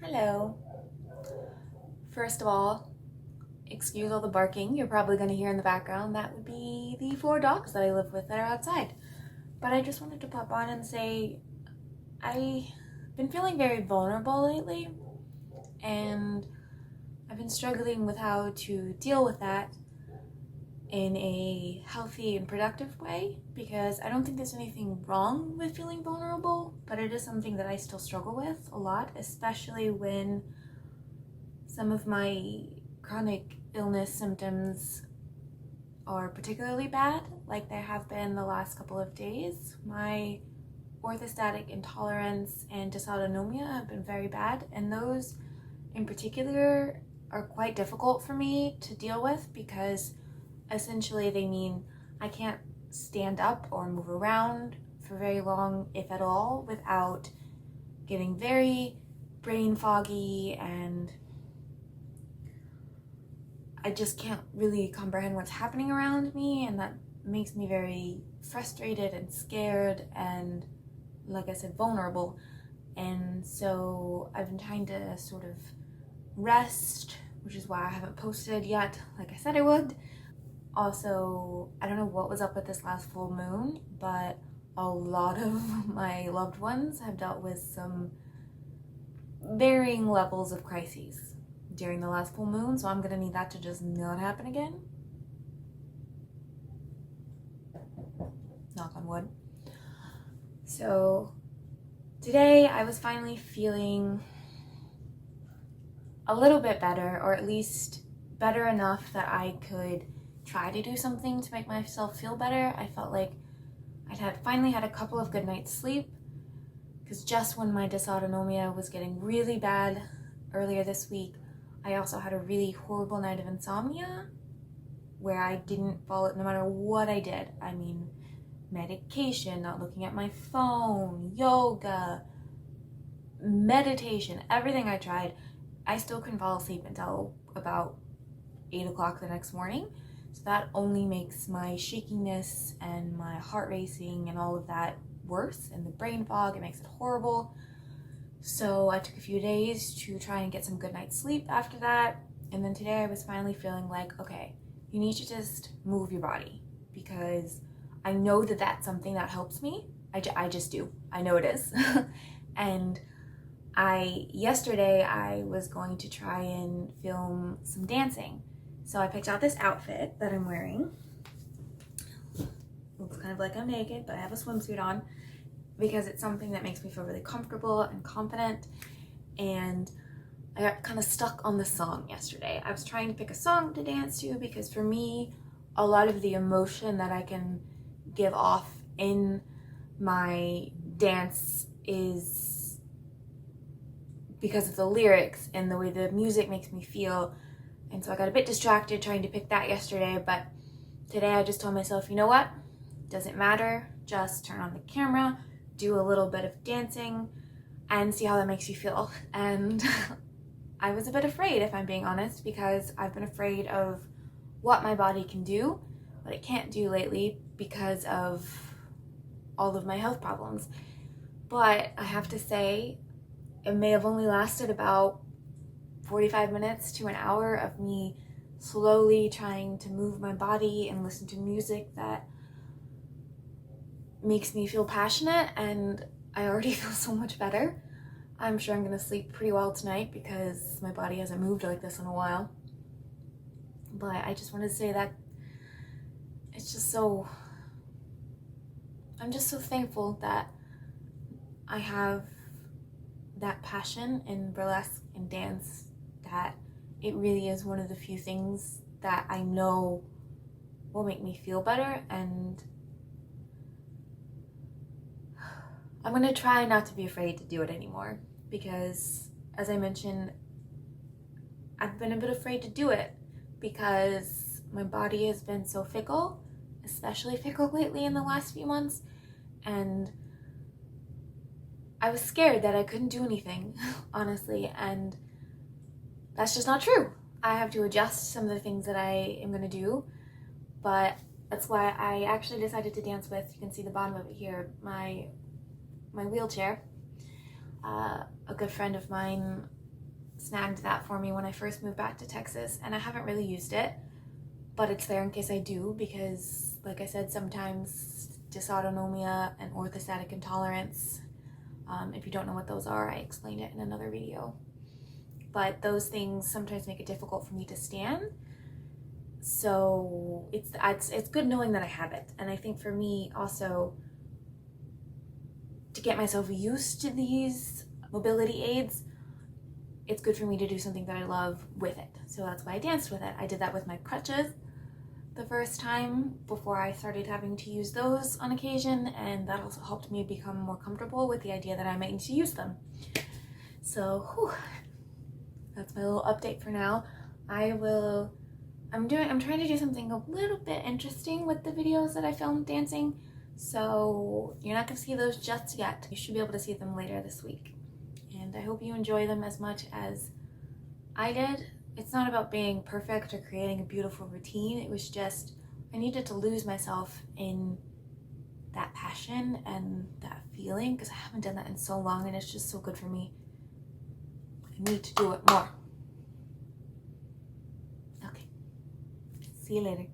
Hello. First of all, excuse all the barking you're probably going to hear in the background. That would be the 4 dogs that I live with that are outside. But I just wanted to pop on and say I've been feeling very vulnerable lately, and I've been struggling with how to deal with that in a healthy and productive way, because I don't think there's anything wrong with feeling vulnerable, but it is something that I still struggle with a lot, especially when some of my chronic illness symptoms are particularly bad, like they have been the last couple of days. My orthostatic intolerance and dysautonomia have been very bad, and those in particular are quite difficult for me to deal with because essentially they mean I can't stand up or move around for very long, if at all, without getting very brain foggy, and I just can't really comprehend what's happening around me, and that makes me very frustrated and scared and, like I said, vulnerable. And so I've been trying to sort of rest, which is why I haven't posted yet, like I said I would. Also, I don't know what was up with this last full moon, but a lot of my loved ones have dealt with some varying levels of crises during the last full moon, so I'm gonna need that to just not happen again. Knock on wood. So today I was finally feeling a little bit better, or at least better enough that I could try to do something to make myself feel better. I felt like I'd finally had a couple of good nights sleep, because just when my dysautonomia was getting really bad earlier this week, I also had a really horrible night of insomnia where I didn't fall no matter what I did. I mean, medication, not looking at my phone, yoga, meditation, everything I tried, I still couldn't fall asleep until about 8 o'clock the next morning. So that only makes my shakiness and my heart racing and all of that worse, and the brain fog, it makes it horrible. So I took a few days to try and get some good night's sleep after that, and then today I was finally feeling like, okay, you need to just move your body, because I know that that's something that helps me. I just do. I know it is. And yesterday I was going to try and film some dancing. So I picked out this outfit that I'm wearing. Looks kind of like I'm naked, but I have a swimsuit on because it's something that makes me feel really comfortable and confident. And I got kind of stuck on the song yesterday. I was trying to pick a song to dance to because for me, a lot of the emotion that I can give off in my dance is because of the lyrics and the way the music makes me feel. And so I got a bit distracted trying to pick that yesterday, but today I just told myself, you know what? Doesn't matter. Just turn on the camera, do a little bit of dancing, and see how that makes you feel. And I was a bit afraid, if I'm being honest, because I've been afraid of what my body can do, what it can't do lately because of all of my health problems. But I have to say, it may have only lasted about 45 minutes to an hour of me slowly trying to move my body and listen to music that makes me feel passionate, and I already feel so much better. I'm sure I'm gonna sleep pretty well tonight because my body hasn't moved like this in a while. But I just wanted to say that it's just so, I'm just so thankful that I have that passion in burlesque and dance, that it really is one of the few things that I know will make me feel better. And I'm gonna try not to be afraid to do it anymore, because as I mentioned, I've been a bit afraid to do it because my body has been so fickle, especially fickle lately in the last few months, and I was scared that I couldn't do anything, honestly, and that's just not true. I have to adjust some of the things that I am gonna do, but that's why I actually decided to dance with, you can see the bottom of it here, my wheelchair. A good friend of mine snagged that for me when I first moved back to Texas, and I haven't really used it, but it's there in case I do, because like I said, sometimes dysautonomia and orthostatic intolerance, if you don't know what those are, I explained it in another video, but those things sometimes make it difficult for me to stand. So it's good knowing that I have it. And I think for me also, to get myself used to these mobility aids, it's good for me to do something that I love with it. So that's why I danced with it. I did that with my crutches the first time before I started having to use those on occasion, and that also helped me become more comfortable with the idea that I might need to use them. So that's my little update for now. I'm trying to do something a little bit interesting with the videos that I filmed dancing, so you're not gonna see those just yet. You should be able to see them later this week. And I hope you enjoy them as much as I did. It's not about being perfect or creating a beautiful routine. It was just, I needed to lose myself in that passion and that feeling, because I haven't done that in so long, and it's just so good for me. I need to do it more. Okay, see you later.